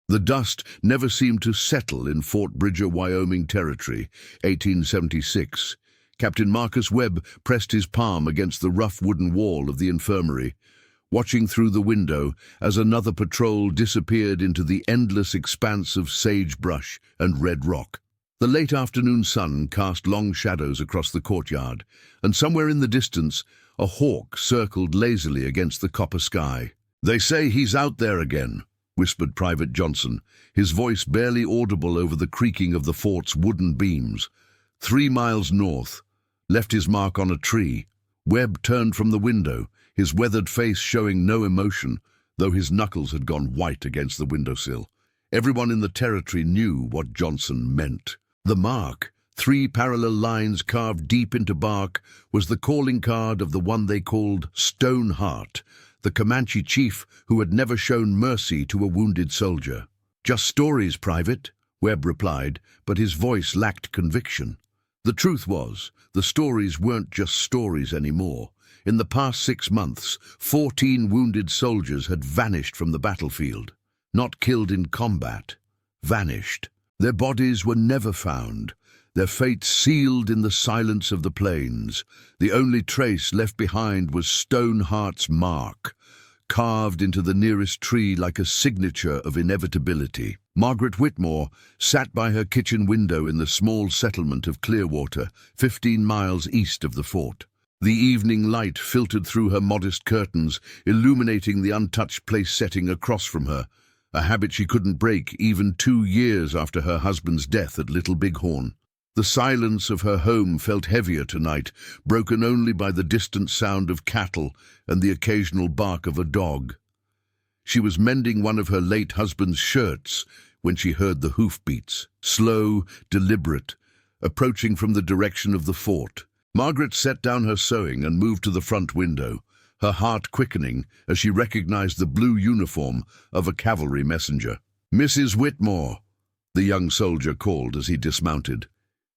The dust never seemed to settle in Fort Bridger, Wyoming Territory, 1876. Captain Marcus Webb pressed his palm against the rough wooden wall of the infirmary, watching through the window as another patrol disappeared into the endless expanse of sagebrush and red rock. The late afternoon sun cast long shadows across the courtyard, and somewhere in the distance, a hawk circled lazily against the copper sky. "They say he's out there again," whispered Private Johnson, his voice barely audible over the creaking of the fort's wooden beams. 3 miles north, left his mark on a tree. Webb turned from the window, his weathered face showing no emotion, though his knuckles had gone white against the windowsill. Everyone in the territory knew what Johnson meant. The mark, 3 parallel lines carved deep into bark, was the calling card of the one they called Stoneheart, the Comanche chief who had never shown mercy to a wounded soldier. "Just stories, Private," Webb replied, but his voice lacked conviction. The truth was, the stories weren't just stories anymore. In the past 6 months, 14 wounded soldiers had vanished from the battlefield. Not killed in combat, vanished. Their bodies were never found, their fates sealed in the silence of the plains. The only trace left behind was Stoneheart's mark, carved into the nearest tree like a signature of inevitability. Margaret Whitmore sat by her kitchen window in the small settlement of Clearwater, 15 miles east of the fort. The evening light filtered through her modest curtains, illuminating the untouched place setting across from her, a habit she couldn't break even 2 years after her husband's death at Little Bighorn. The silence of her home felt heavier tonight, broken only by the distant sound of cattle and the occasional bark of a dog. She was mending one of her late husband's shirts when she heard the hoofbeats, slow, deliberate, approaching from the direction of the fort. Margaret set down her sewing and moved to the front window, her heart quickening as she recognized the blue uniform of a cavalry messenger. "Mrs. Whitmore," the young soldier called as he dismounted.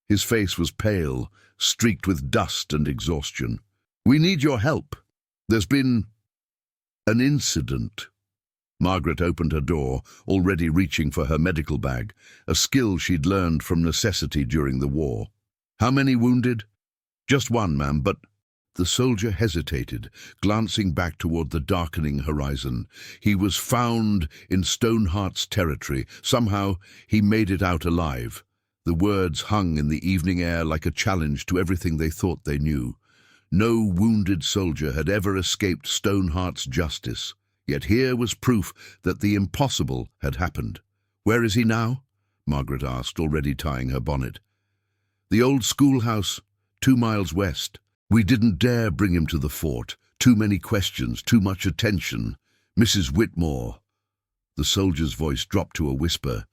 His face was pale, streaked with dust and exhaustion. "We need your help. There's been an incident." Margaret opened her door, already reaching for her medical bag, a skill she'd learned from necessity during the war. "How many wounded?" "Just one, ma'am, but—" The soldier hesitated, glancing back toward the darkening horizon. He was found in Stoneheart's territory. Somehow he made it out alive. The words hung in the evening air like a challenge to everything they thought they knew. No wounded soldier had ever escaped Stoneheart's justice. Yet here was proof that the impossible had happened. "Where is he now?" Margaret asked, already tying her bonnet. "The old schoolhouse, 2 miles west. We didn't dare bring him to the fort. Too many questions, too much attention. Mrs. Whitmore." The soldier's voice dropped to a whisper.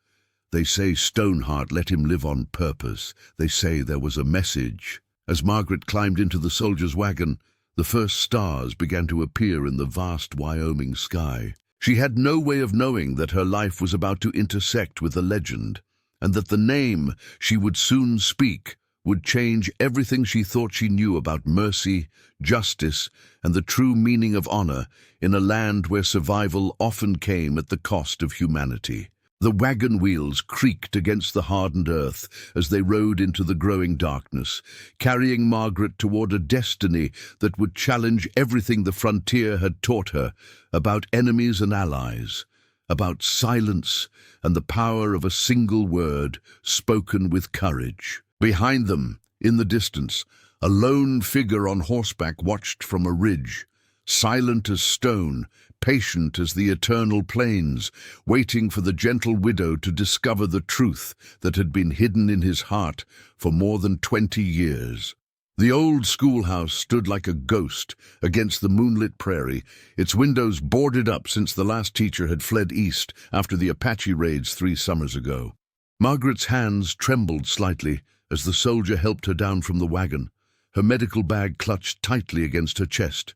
"They say Stoneheart let him live on purpose. They say there was a message." As Margaret climbed into the soldier's wagon, the first stars began to appear in the vast Wyoming sky. She had no way of knowing that her life was about to intersect with a legend, and that the name she would soon speak would change everything she thought she knew about mercy, justice, and the true meaning of honor in a land where survival often came at the cost of humanity. The wagon wheels creaked against the hardened earth as they rode into the growing darkness, carrying Margaret toward a destiny that would challenge everything the frontier had taught her about enemies and allies, about silence and the power of a single word spoken with courage. Behind them, in the distance, a lone figure on horseback watched from a ridge, silent as stone, patient as the eternal plains, waiting for the gentle widow to discover the truth that had been hidden in his heart for more than 20 years. The old schoolhouse stood like a ghost against the moonlit prairie, its windows boarded up since the last teacher had fled east after the Apache raids 3 summers ago. Margaret's hands trembled slightly as the soldier helped her down from the wagon, her medical bag clutched tightly against her chest.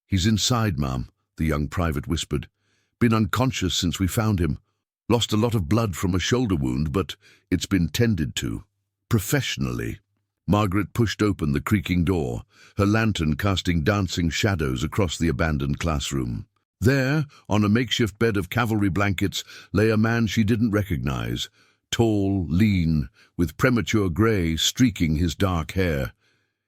"He's inside, ma'am," the young private whispered. "Been unconscious since we found him. Lost a lot of blood from a shoulder wound, but it's been tended to. Professionally." Margaret pushed open the creaking door, her lantern casting dancing shadows across the abandoned classroom. There, on a makeshift bed of cavalry blankets, lay a man she didn't recognize, tall, lean, with premature grey streaking his dark hair.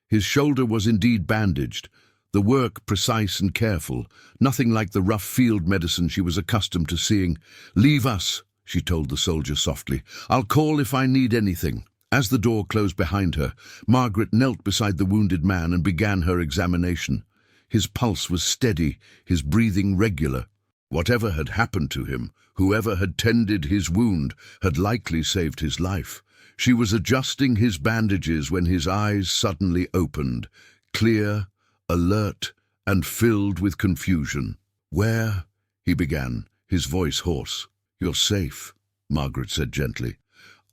His shoulder was indeed bandaged, the work precise and careful, nothing like the rough field medicine she was accustomed to seeing. "Leave us," she told the soldier softly. "I'll call if I need anything." As the door closed behind her, Margaret knelt beside the wounded man and began her examination. His pulse was steady, his breathing regular. Whatever had happened to him, whoever had tended his wound, had likely saved his life. She was adjusting his bandages when his eyes suddenly opened, clear, alert, and filled with confusion. "Where?" he began, his voice hoarse. "You're safe," Margaret said gently.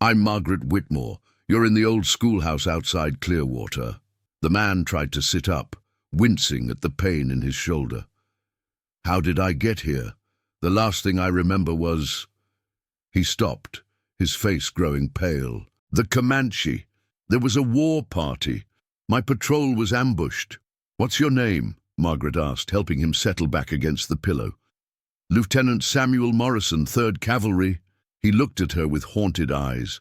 "I'm Margaret Whitmore. You're in the old schoolhouse outside Clearwater." The man tried to sit up, wincing at the pain in his shoulder. "How did I get here? The last thing I remember was—" He stopped, his face growing pale. "The Comanche. There was a war party. My patrol was ambushed." "What's your name?" Margaret asked, helping him settle back against the pillow. "Lieutenant Samuel Morrison, 3rd Cavalry." He looked at her with haunted eyes.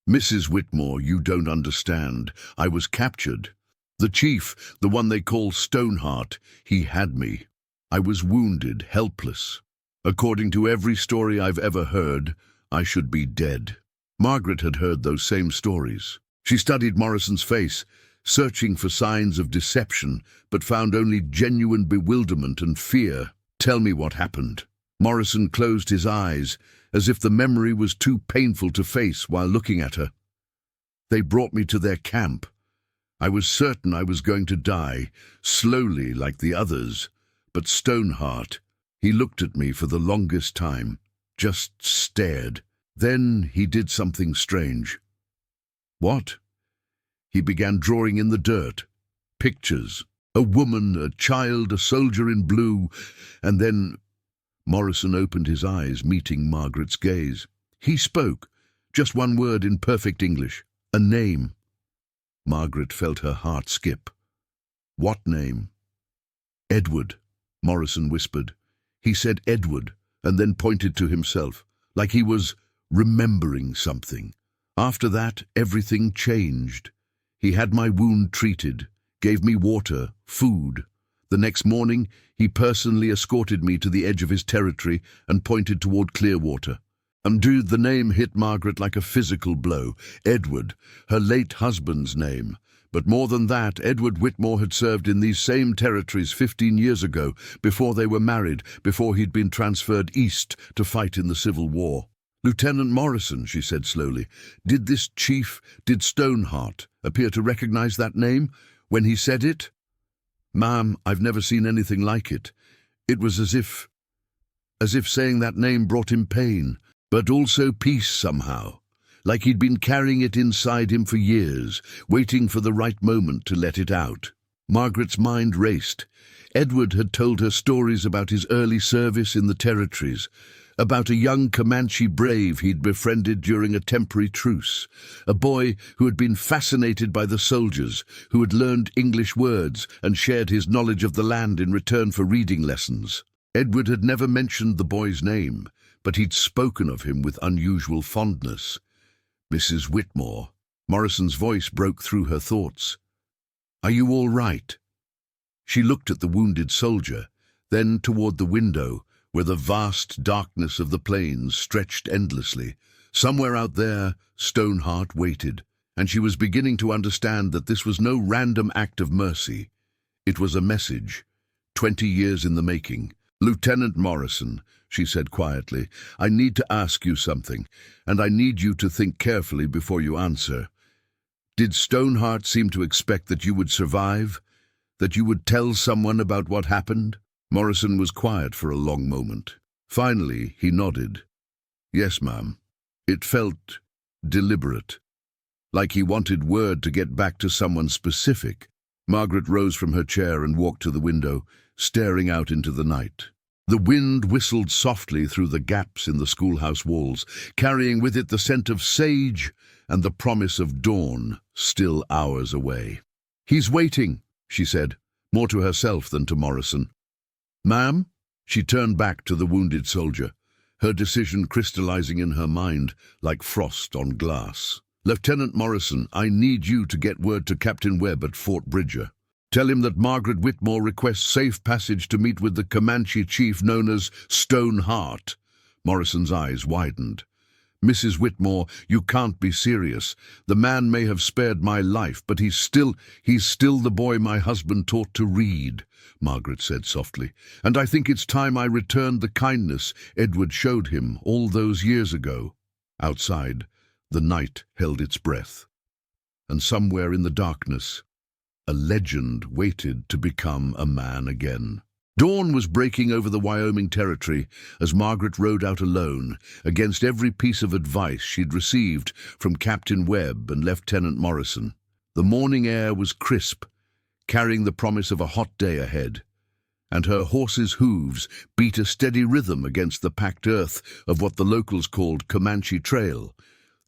"Mrs. Whitmore, you don't understand. I was captured. The chief, the one they call Stoneheart, he had me. I was wounded, helpless. According to every story I've ever heard, I should be dead." Margaret had heard those same stories. She studied Morrison's face, searching for signs of deception, but found only genuine bewilderment and fear. "Tell me what happened." Morrison closed his eyes, as if the memory was too painful to face while looking at her. "They brought me to their camp. I was certain I was going to die, slowly like the others, but Stoneheart, he looked at me for the longest time, just stared. Then he did something strange." "What?" "He began drawing in the dirt. Pictures. A woman, a child, a soldier in blue, and then—" Morrison opened his eyes, meeting Margaret's gaze. He spoke, just one word in perfect English. "A name." Margaret felt her heart skip. "What name?" "Edward," Morrison whispered. He said Edward, and then pointed to himself, like he was remembering something. "After that, everything changed. He had my wound treated, gave me water, food. The next morning, he personally escorted me to the edge of his territory and pointed toward Clearwater." And dude, the name hit Margaret like a physical blow. Edward, her late husband's name. But more than that, Edward Whitmore had served in these same territories 15 years ago, before they were married, before he'd been transferred east to fight in the Civil War. "Lieutenant Morrison," she said slowly, "did this chief, did Stoneheart, appear to recognize that name when he said it?" "Ma'am, I've never seen anything like it. It was as if saying that name brought him pain, but also peace somehow, like he'd been carrying it inside him for years, waiting for the right moment to let it out." Margaret's mind raced. Edward had told her stories about his early service in the territories, about a young Comanche brave he'd befriended during a temporary truce, a boy who had been fascinated by the soldiers, who had learned English words and shared his knowledge of the land in return for reading lessons. Edward had never mentioned the boy's name, but he'd spoken of him with unusual fondness. "Mrs. Whitmore." Morrison's voice broke through her thoughts. "Are you all right?" She looked at the wounded soldier, then toward the window, where the vast darkness of the plains stretched endlessly. Somewhere out there, Stoneheart waited, and she was beginning to understand that this was no random act of mercy. It was a message, 20 years in the making. "Lieutenant Morrison," she said quietly, "I need to ask you something, and I need you to think carefully before you answer. Did Stoneheart seem to expect that you would survive? That you would tell someone about what happened?" Morrison was quiet for a long moment. Finally, he nodded. "Yes, ma'am. It felt deliberate, like he wanted word to get back to someone specific." Margaret rose from her chair and walked to the window, staring out into the night. The wind whistled softly through the gaps in the schoolhouse walls, carrying with it the scent of sage and the promise of dawn, still hours away. "He's waiting," she said, more to herself than to Morrison. "Ma'am?" She turned back to the wounded soldier, her decision crystallizing in her mind like frost on glass. "Lieutenant Morrison, I need you to get word to Captain Webb at Fort Bridger. Tell him that Margaret Whitmore requests safe passage to meet with the Comanche chief known as Stoneheart." Morrison's eyes widened. "Mrs. Whitmore, you can't be serious. The man may have spared my life, but he's still the boy my husband taught to read," Margaret said softly. "And I think it's time I returned the kindness Edward showed him all those years ago." Outside, the night held its breath. And somewhere in the darkness, a legend waited to become a man again. Dawn was breaking over the Wyoming Territory as Margaret rode out alone, against every piece of advice she'd received from Captain Webb and Lieutenant Morrison. The morning air was crisp, carrying the promise of a hot day ahead, and her horse's hooves beat a steady rhythm against the packed earth of what the locals called Comanche Trail,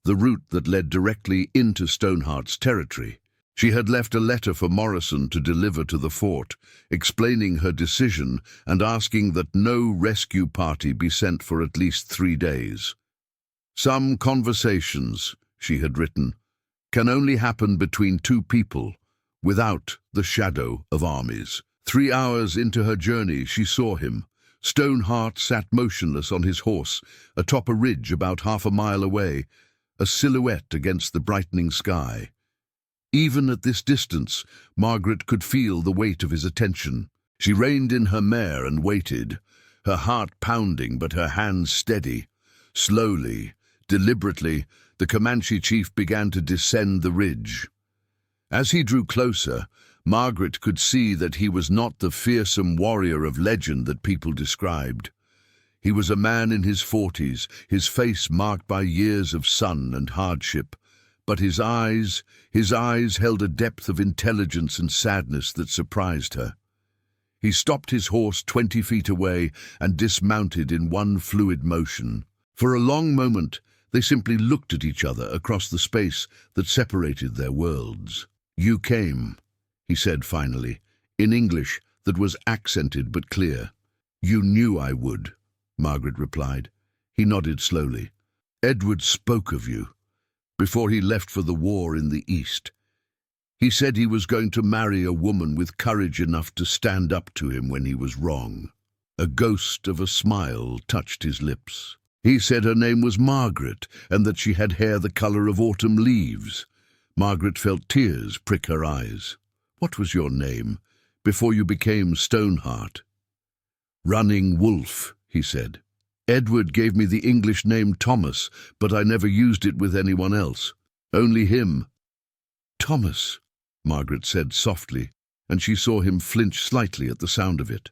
the route that led directly into Stoneheart's territory. She had left a letter for Morrison to deliver to the fort, explaining her decision and asking that no rescue party be sent for at least 3 days. "Some conversations," she had written, "can only happen between two people, without the shadow of armies." 3 hours into her journey, she saw him. Stoneheart sat motionless on his horse, atop a ridge about half a mile away, a silhouette against the brightening sky. Even at this distance, Margaret could feel the weight of his attention. She reined in her mare and waited, her heart pounding but her hands steady. Slowly, deliberately, the Comanche chief began to descend the ridge. As he drew closer, Margaret could see that he was not the fearsome warrior of legend that people described. He was a man in his 40s, his face marked by years of sun and hardship. But his eyes held a depth of intelligence and sadness that surprised her. He stopped his horse 20 feet away and dismounted in one fluid motion. For a long moment, they simply looked at each other across the space that separated their worlds. "You came," he said finally, in English that was accented but clear. "You knew I would," Margaret replied. He nodded slowly. "Edward spoke of you before he left for the war in the East. He said he was going to marry a woman with courage enough to stand up to him when he was wrong." A ghost of a smile touched his lips. "He said her name was Margaret, and that she had hair the color of autumn leaves." Margaret felt tears prick her eyes. "What was your name before you became Stoneheart?" "Running Wolf," he said. "Edward gave me the English name Thomas, but I never used it with anyone else. Only him." "Thomas," Margaret said softly, and she saw him flinch slightly at the sound of it.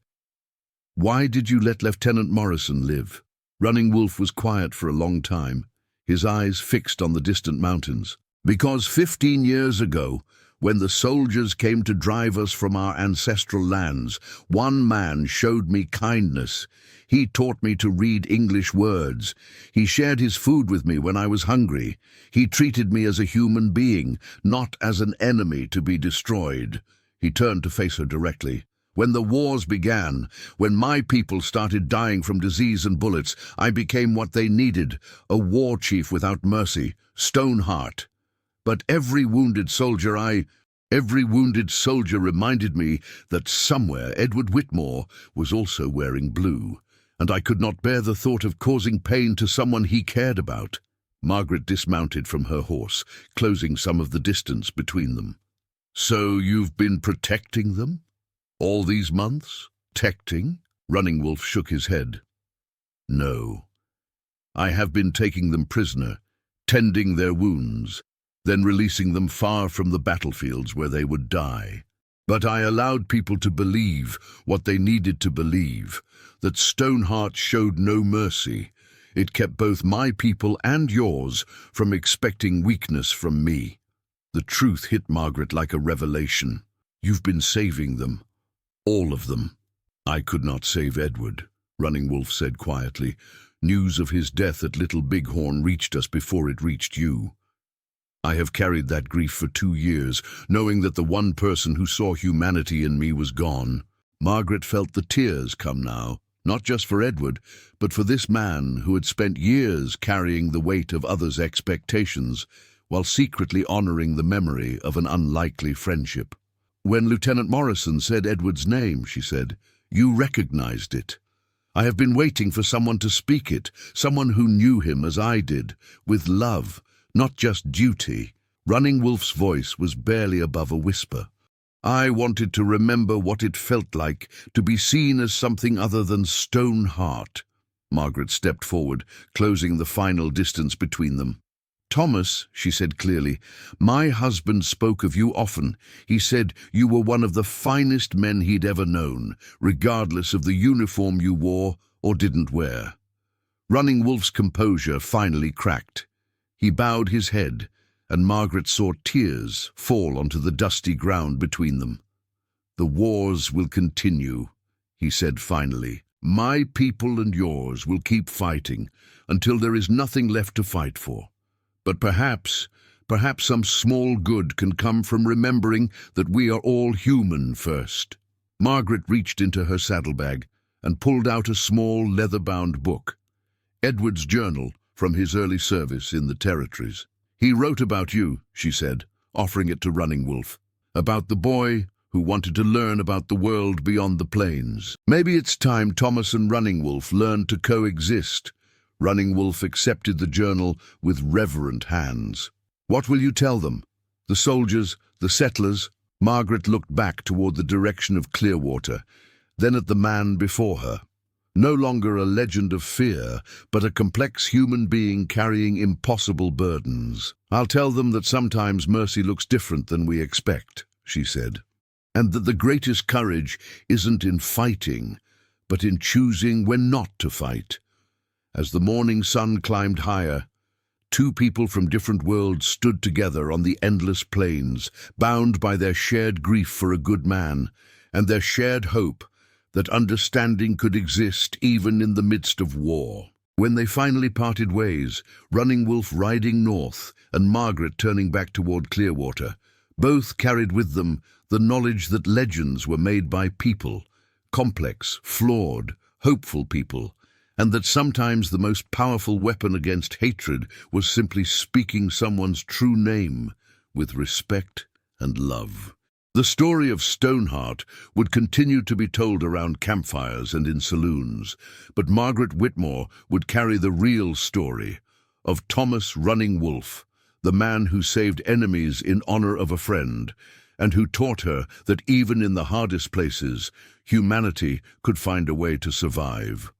"Why did you let Lieutenant Morrison live?" Running Wolf was quiet for a long time, his eyes fixed on the distant mountains. "Because 15 years ago, when the soldiers came to drive us from our ancestral lands, one man showed me kindness. He taught me to read English words. He shared his food with me when I was hungry. He treated me as a human being, not as an enemy to be destroyed." He turned to face her directly. "When the wars began, when my people started dying from disease and bullets, I became what they needed, a war chief without mercy, Stoneheart. But every wounded soldier reminded me that somewhere Edward Whitmore was also wearing blue, and I could not bear the thought of causing pain to someone he cared about." Margaret dismounted from her horse, closing some of the distance between them. "So you've been protecting them? All these months? Protecting?" Running Wolf shook his head. "No. I have been taking them prisoner, tending their wounds, then releasing them far from the battlefields where they would die. But I allowed people to believe what they needed to believe, that Stoneheart showed no mercy. It kept both my people and yours from expecting weakness from me." The truth hit Margaret like a revelation. "You've been saving them. All of them." "I could not save Edward," Running Wolf said quietly. "News of his death at Little Bighorn reached us before it reached you. I have carried that grief for 2 years, knowing that the one person who saw humanity in me was gone." Margaret felt the tears come now. not just for Edward, but for this man who had spent years carrying the weight of others' expectations while secretly honoring the memory of an unlikely friendship. When Lieutenant Morrison said Edward's name, she said, "You recognized it. I have been waiting for someone to speak it, someone who knew him as I did, with love, not just duty." Running Wolf's voice was barely above a whisper. "I wanted to remember what it felt like to be seen as something other than Stoneheart." Margaret stepped forward, closing the final distance between them. "Thomas," she said clearly, "my husband spoke of you often. He said you were one of the finest men he'd ever known, regardless of the uniform you wore or didn't wear." Running Wolf's composure finally cracked. He bowed his head, and Margaret saw tears fall onto the dusty ground between them. "The wars will continue," he said finally. "My people and yours will keep fighting until there is nothing left to fight for. But perhaps some small good can come from remembering that we are all human first." Margaret reached into her saddlebag and pulled out a small leather-bound book, Edward's journal from his early service in the territories. "He wrote about you," she said, offering it to Running Wolf, "about the boy who wanted to learn about the world beyond the plains. Maybe it's time Thomas and Running Wolf learned to coexist." Running Wolf accepted the journal with reverent hands. "What will you tell them? The soldiers, the settlers?" Margaret looked back toward the direction of Clearwater, then at the man before her. No longer a legend of fear, but a complex human being carrying impossible burdens. "I'll tell them that sometimes mercy looks different than we expect," she said, "and that the greatest courage isn't in fighting, but in choosing when not to fight." As the morning sun climbed higher, two people from different worlds stood together on the endless plains, bound by their shared grief for a good man, and their shared hope that understanding could exist even in the midst of war. When they finally parted ways, Running Wolf riding north and Margaret turning back toward Clearwater, both carried with them the knowledge that legends were made by people, complex, flawed, hopeful people, and that sometimes the most powerful weapon against hatred was simply speaking someone's true name with respect and love. The story of Stoneheart would continue to be told around campfires and in saloons, but Margaret Whitmore would carry the real story of Thomas Running Wolf, the man who saved enemies in honor of a friend, and who taught her that even in the hardest places, humanity could find a way to survive.